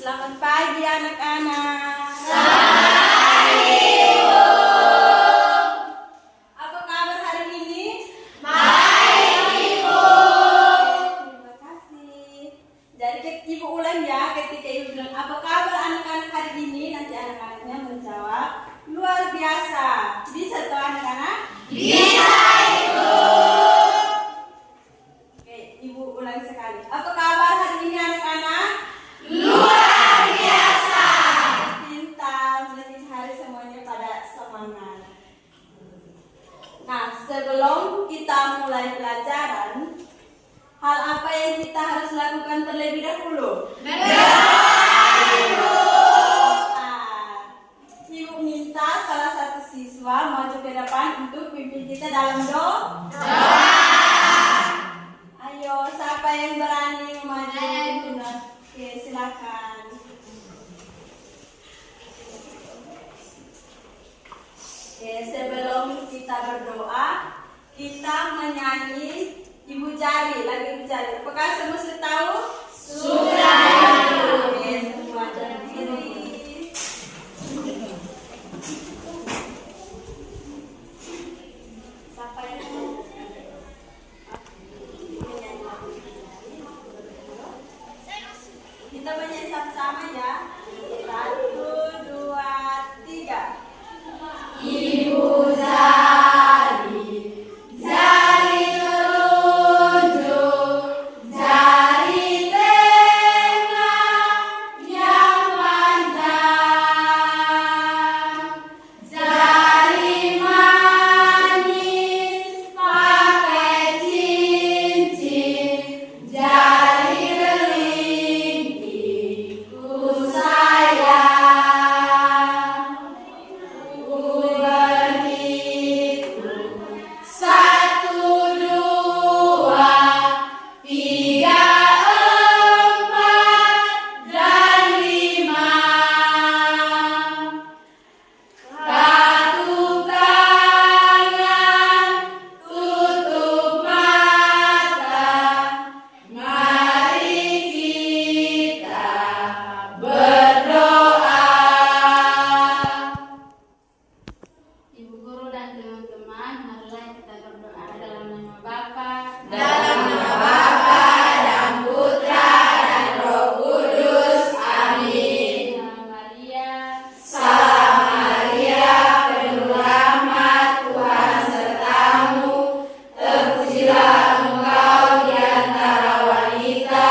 Selamat pagi anak-anak. Selamat pagi, Ibu. Apa kabar hari ini? Baik, Ibu. Terima kasih. Jadi Ibu ulang ya, ketika Ibu bilang apa kabar anak-anak hari ini, nanti anak-anaknya menjawab luar biasa. Bisa tuh anak-anak? Bisa, Ibu. Oke, Ibu ulang sekali. Apa kabar hari ini anak-anak? Luar biasa. Pintar, jadi hari semuanya pada semangat. Nah, sebelum kita mulai pelajaran, hal apa yang kita harus lakukan terlebih dahulu? Ibu. Ibu minta salah satu siswa maju ke depan untuk pimpin kita dalam doa. Ayo, siapa yang berani maju? Oke, silakan. Oke, sebelum kita berdoa, kita menyanyi Ibu Jari, lagu Ibu Jari. Apakah semua sudah tahu? Sudah, Ibu. Oke, semua berdiri. Siapa yang mau menyanyi lagu Ibu Jari? Kita menyanyi sama-sama ya. 1, 2, 3. Ibu jari, jari telunjuk, jari tengah yang panjang, jari manis pakai cincin, jari kelingkingku sayang. Ibu guru dan teman-teman, marilah kita berdoa dalam nama Bapa, dalam nama Bapa dan Putra dan Roh Kudus. Amin. Salam Maria, penuh rahmat, Tuhan sertamu. Terpujilah engkau di antara wanita,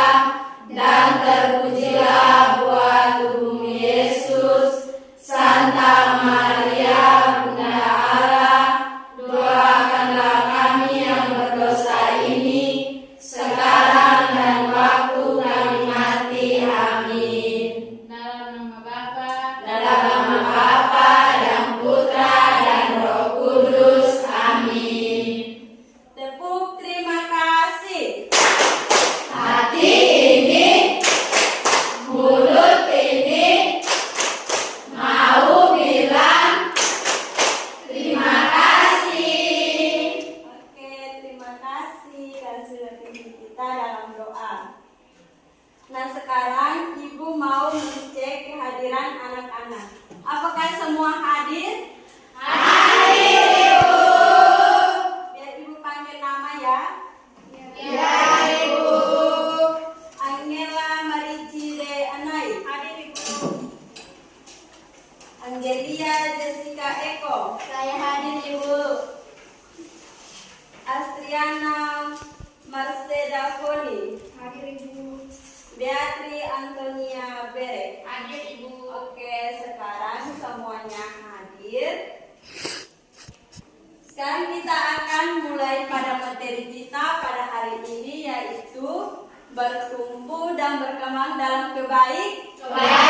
dan terpujilah buah tubuhmu Yesus. Santa Maria, Bunda Allah, doakanlah kami yang berdosa ini, sekarang dan waktu kami mati. Amin. Dalam nama Bapa dan Putra dan Roh Kudus. Amin. Tepuk terima kasih. Hati ini, mulut ini, mau bilang terima kasih. Oke, terima kasih karena sudah pimpin kita dalam doa. Nah, sekarang Ibu mau mengecek kehadiran anak-anak. Apakah semua hadir? Hadir, Ibu. Biar Ibu panggil nama ya. Ya, Ibu. Angela Maricide Anai. Hadir Ibu. Angelia Jessica Eko. Saya hadir, Ibu. Astriana Marceda Foni. Hadir, Ibu. Beatri Antonia Bere. Hadir, Ibu. Oke, sekarang semuanya hadir. Sekarang kita akan mulai pada materi kita pada hari ini, yaitu bertumbuh dan berkembang dalam Kebaikan.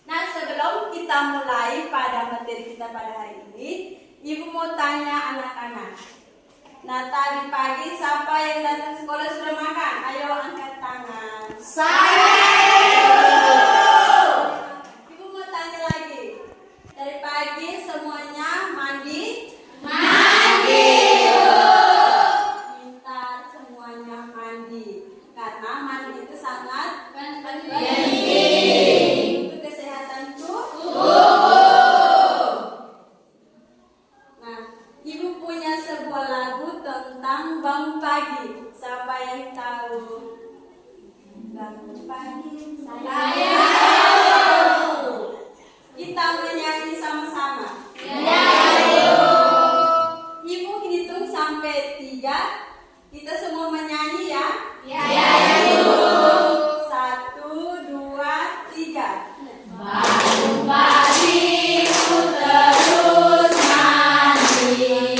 Nah, sebelum kita mulai pada materi kita pada hari ini, Ibu mau tanya anak-anak. Nah, tadi pagi siapa yang datang sekolah sudah makan? Ayo angkat tangan. Ibu mau tanya lagi. Dari pagi semuanya mandi? Mandi, Ibu. Pintar, semuanya mandi. Karena mandi mandi itu sangat penting. untuk kesehatan tubuh. Nah, ibu punya sebuah lagu tentang bangun pagi. Siapa yang tahu? Bangun pagi. Saya. Kita menyanyi sama-sama. Ibu hitung sampai 3. Kita semua menyanyi ya. 1, 2, 3. Bangun pagi ku terus mandi,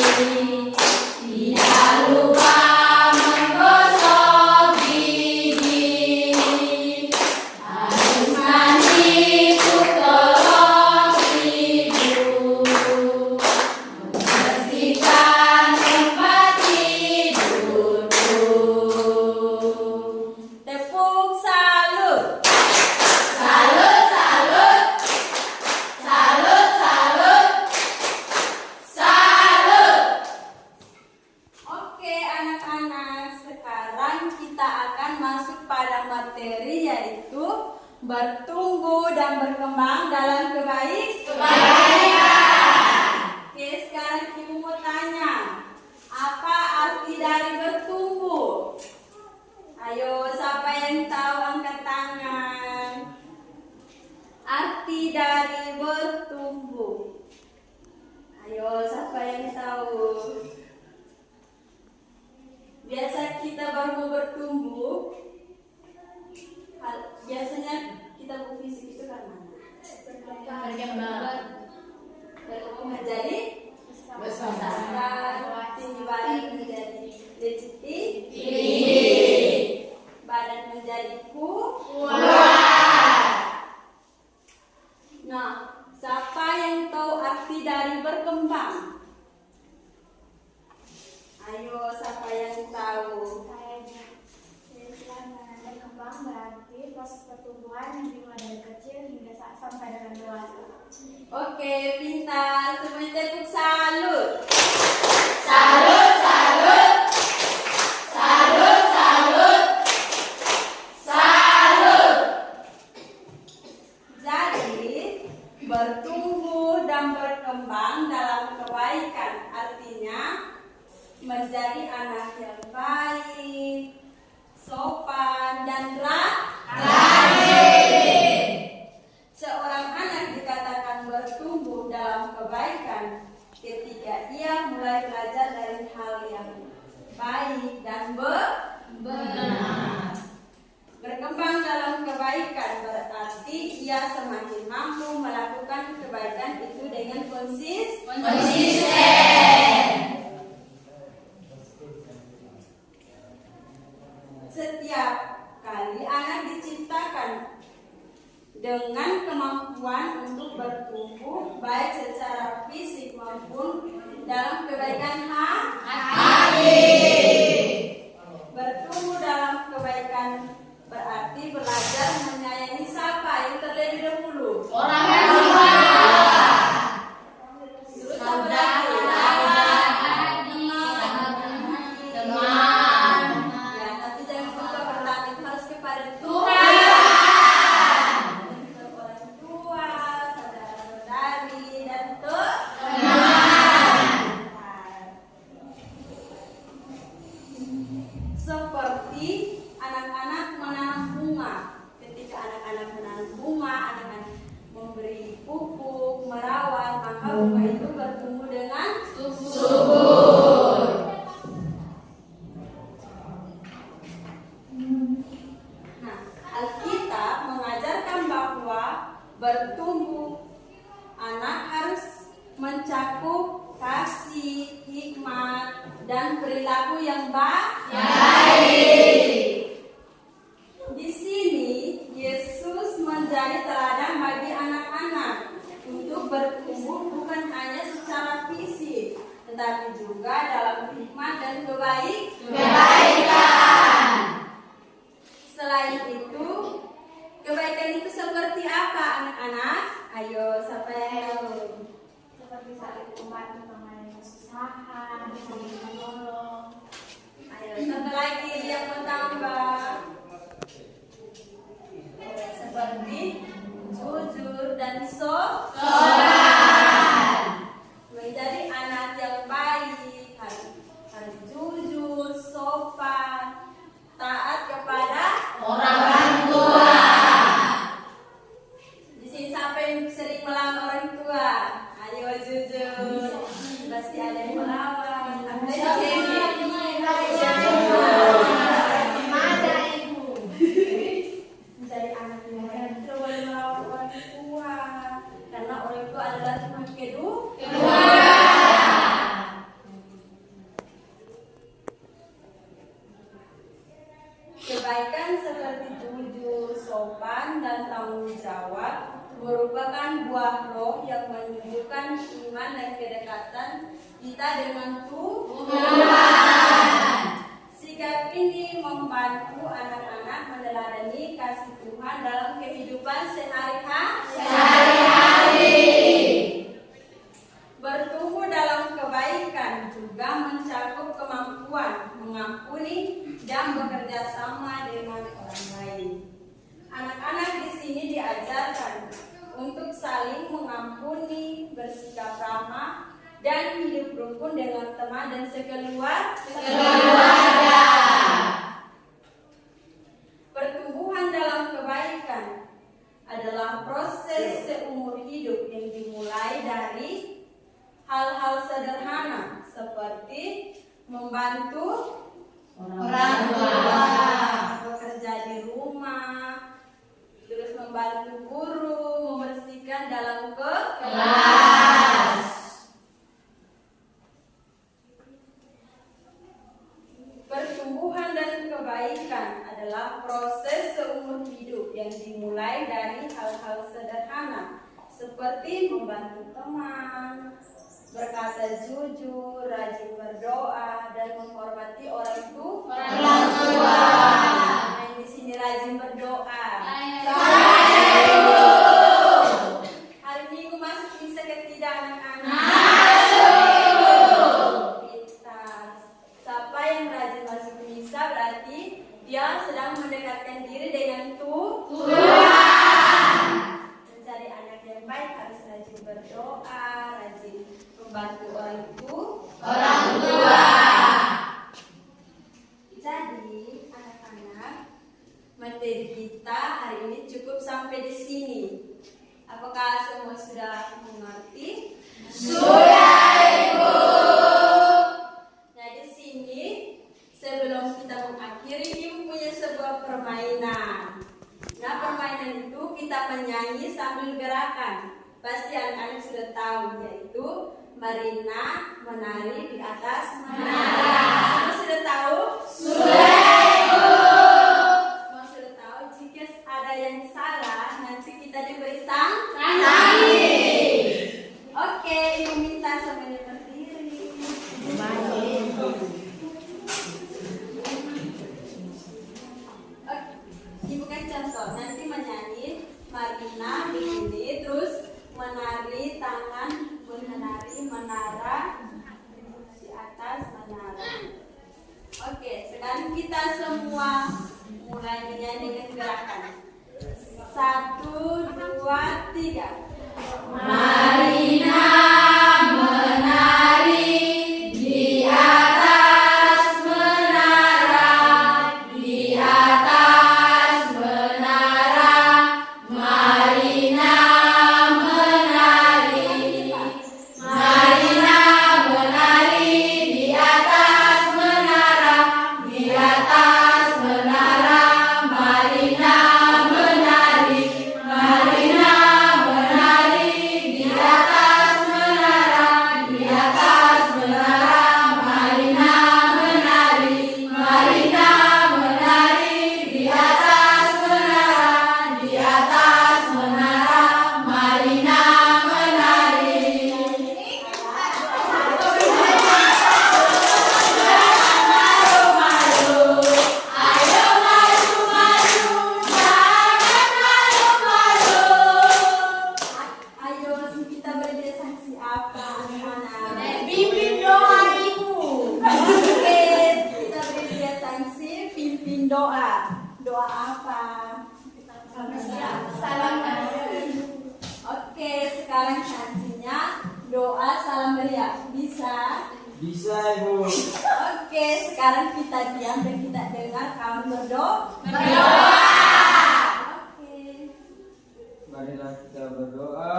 tidak lupa menggosok gigi. Habis mandi ku tolong ibu membersihkan tempat tidurku. Tepuk salut. Salut, salut, salut, salut, salut. Oke anak-anak, sekarang kita akan masuk pada materi yaitu bertumbuh dan berkembang dalam kebaikan. Oke, sekarang ibu mau tanya, apa arti dari bertumbuh? Ayo, siapa yang tahu angkat tangan? Arti dari bertumbuh. Ayo, siapa yang tahu? Biasa kita baru mau bertumbuh, biasanya kita berfisik itu kan mana? Bertumbuh menjadi besar, tinggi badan menjadi tinggi, badan menjadi kuat. Nah, siapa yang tahu arti dari berkembang? Ayo, siapa yang tahu? Berkembang berarti proses pertumbuhan yang dimulai dari kecil hingga sampai dengan dewasa. Oke, pintar. Semuanya tepuk salut. Salut, salut, salut, salut, salut. Jadi, bertumbuh dan berkembang dalam kebaikan artinya menjadi anak yang baik, sopan, dan rajin. Seorang anak dikatakan bertumbuh dalam kebaikan ketika ia mulai belajar dari hal yang baik dan benar. Berkembang dalam kebaikan berarti ia semakin mampu melakukan kebaikan itu dengan konsisten. Setiap kali anak diciptakan dengan kemampuan untuk bertumbuh baik secara fisik maupun dalam kebaikan hati. Bertumbuh dalam kebaikan berarti belajar menyayangi siapa yang terlebih dahulu? Orang tua. Terus apa lagi? Teman. Ya, nanti jangan lupa bertanya harus kepada Tuhan. orang tua, saudara-saudari, dan teman. Seperti anak-anak menanam bunga. Ketika anak-anak menanam bunga, anak-anak memberi pupuk, merawat, maka bunga itu bertumbuh dengan subur. Nah, Alkitab mengajarkan bahwa bertumbuh anak harus mencakup kasih, hikmat, dan perilaku yang baik. Di sini Yesus menjadi teladan bagi anak-anak untuk bertumbuh bukan hanya secara fisik, tetapi juga dalam hikmat dan kebaikan. Selain itu, kebaikan itu seperti apa anak-anak? Ayo, siapa yang tahu? Seperti saling membantu teman yang kesusahan, saling menolong. Ayo, satu lagi yang mau tambah. dan tanggung jawab merupakan buah roh yang menunjukkan iman dan kedekatan kita dengan Tuhan. Sikap ini membantu anak-anak meneladani kasih Tuhan dalam kehidupan sehari-hari. Bertumbuh dalam kebaikan juga mencakup kemampuan mengampuni dan bekerja sama dengan orang lain. Anak-anak di sini diajarkan untuk saling mengampuni, bersikap ramah, dan hidup rukun dengan teman dan sekeluarga. Pertumbuhan dalam kebaikan adalah proses seumur hidup yang dimulai dari hal-hal sederhana seperti membantu orang tua, bekerja di rumah, terus membantu guru, membersihkan dalam kelas. Pertumbuhan dan kebaikan adalah proses seumur hidup yang dimulai dari hal-hal sederhana seperti membantu teman, berkata jujur, rajin berdoa, dan menghormati orang tua. Nah, di sini rajin berdoa. Hari Minggu masuk misa ketidak anak-anak? Masuk. Siapa yang rajin masuk misa berarti dia sedang mendekatkan diri dengan Tuhan. Mencari anak yang baik harus rajin berdoa, rajin membantu orang tua. Jadi anak-anak, materi kita hari ini cukup sampai di sini. Apakah semua sudah mengerti? Sudah, Ibu. Nah, di sini sebelum kita mengakhiri, Ibu punya sebuah permainan. Nah, permainan itu kita menyanyi sambil gerakan. Pasti anak-anak sudah tahu, yaitu Marina menari di atas menara. Semua sudah tahu? Sudah, Ibu. Semua sudah tahu. Jika ada yang salah, nanti kita diberi sanksi. Oke, Ibu minta semuanya berdiri. Ibu kan contoh, nanti menyanyi Marina begini, terus menari tangan, menari menara di atas menara. Oke, sekarang kita semua mulai menyanyi dengan gerakan. 1, 2, 3. Marina menari di atas menara, di atas menara. Marina menari, Marina menari di atas menara, di atas menara. Marina menari, Marina menari di atas menara, di atas menara. Marina menari, Marina menari di atas menara, di atas menara. Marina menari. Ayo maju maju, jangan malu-malu. Ayo kita beri sanksi apa anak-anak? Pimpin doa Ibu. Oke, kita beri dia sanksi pimpin doa. Doa apa? Salam beriak. Oke, sekarang sanksinya doa salam beriak. Bisa? Bisa, Ibu. Oke, sekarang kita diam dan kita dengar kawan berdoa. Oke. Marilah kita berdoa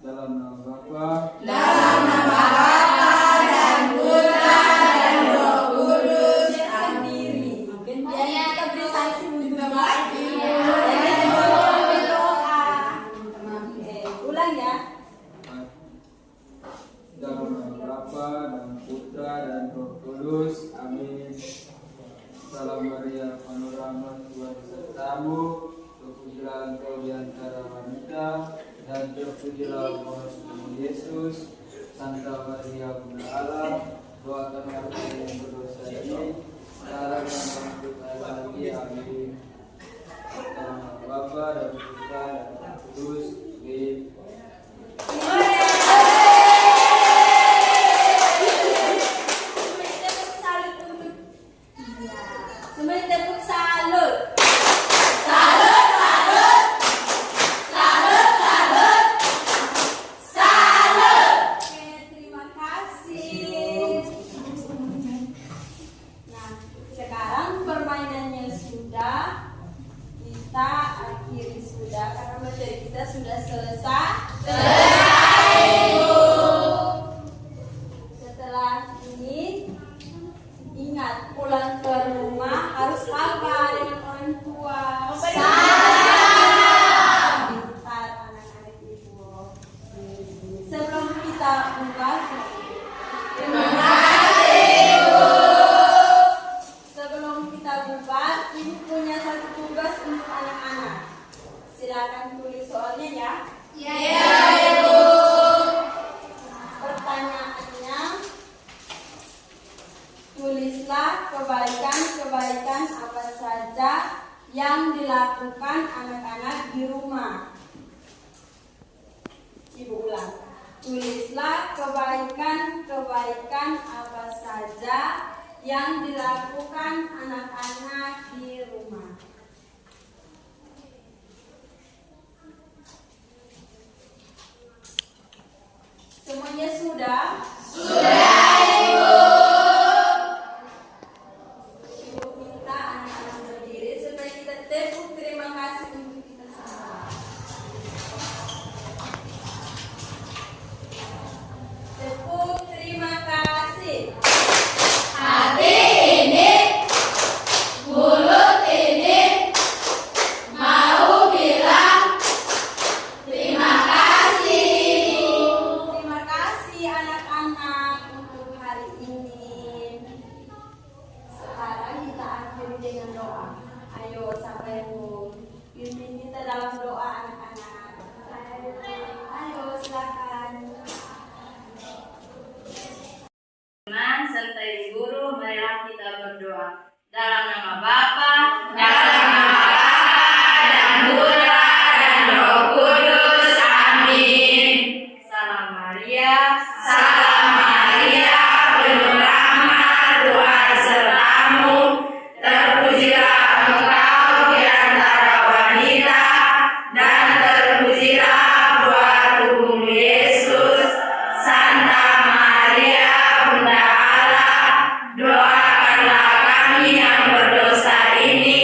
dalam nama Bapa, Dalam nama Bapa dan Putra dan Roh Kudus sendiri. Biar kita beri sanksi juga lagi. Berdoa. Oke, ulang ya. dalam nama Bapa dan Putra dan Roh Kudus. Amin. Salam Maria, penuh rahmat, Tuhan serta terpujilah Tuhan Yesus. Santa Maria Bunda Allah, doakan kami yang berdosa ini sekarang dan waktu kami. Amin. Dalam nama Bapa dan Putra dan Roh Kudus. Amin. Semuanya tepuk salut. Oke, terima kasih. Nah, sekarang permainannya sudah kita akhiri sudah karena materi kita sudah selesai. Setelah ini ingat pulang ke rumah harus apa dengan orang tua? Pintar anak-anak ibu. Sebelum kita buka, sebelum kita buka, ibu punya satu tugas untuk anak-anak. Silakan tulis soalnya ya. Pertanyaannya, tulislah kebaikan-kebaikan apa saja yang dilakukan anak-anak di rumah. Ibu ulang. Tulislah kebaikan-kebaikan apa saja yang dilakukan anak-anak di rumah. Semuanya sudah? Ibu minta anak-anak berdiri supaya kita tepuk terima kasih untuk kita semua. Tepuk terima kasih. Hati ini, mulut ini, mau bilang terima kasih. Terima kasih anak-anak untuk hari ini. Sekarang kita akhiri dengan doa. Ayo siapa yang mau pimpin kita dalam doa anak-anak? Ayo silakan. Teman serta ibu guru, marilah kita berdoa. Dalam nama Bapa, dalam nama dan Putra dan Roh Kudus. Amin. Salam Maria, penuh rahmat, Tuhan sertamu. Terpujilah engkau di antara wanita, dan terpujilah buah tubuhmu Yesus. Santa Maria, Bunda Allah, doakanlah kami yang berdosa ini,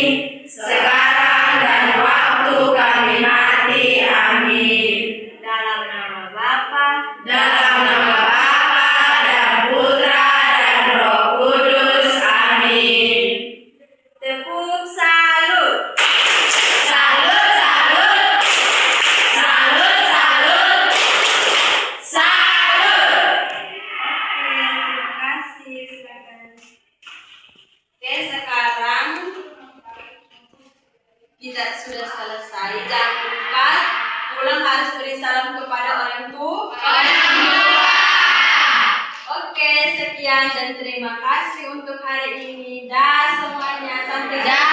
sekarang dan waktu kami mati. Amin. Dalam nama Bapa, dan Putra dan Roh Kudus. Amin. Tepuk salut. Salut, salut. Salut, salut. Salut. Terima kasih. Silakan. Oke, sekarang kita sudah selesai. Jangan lupa pulang harus beri salam kepada orang tua. Oke, sekian dan terima kasih untuk hari ini. Dah semuanya, sampai jumpa.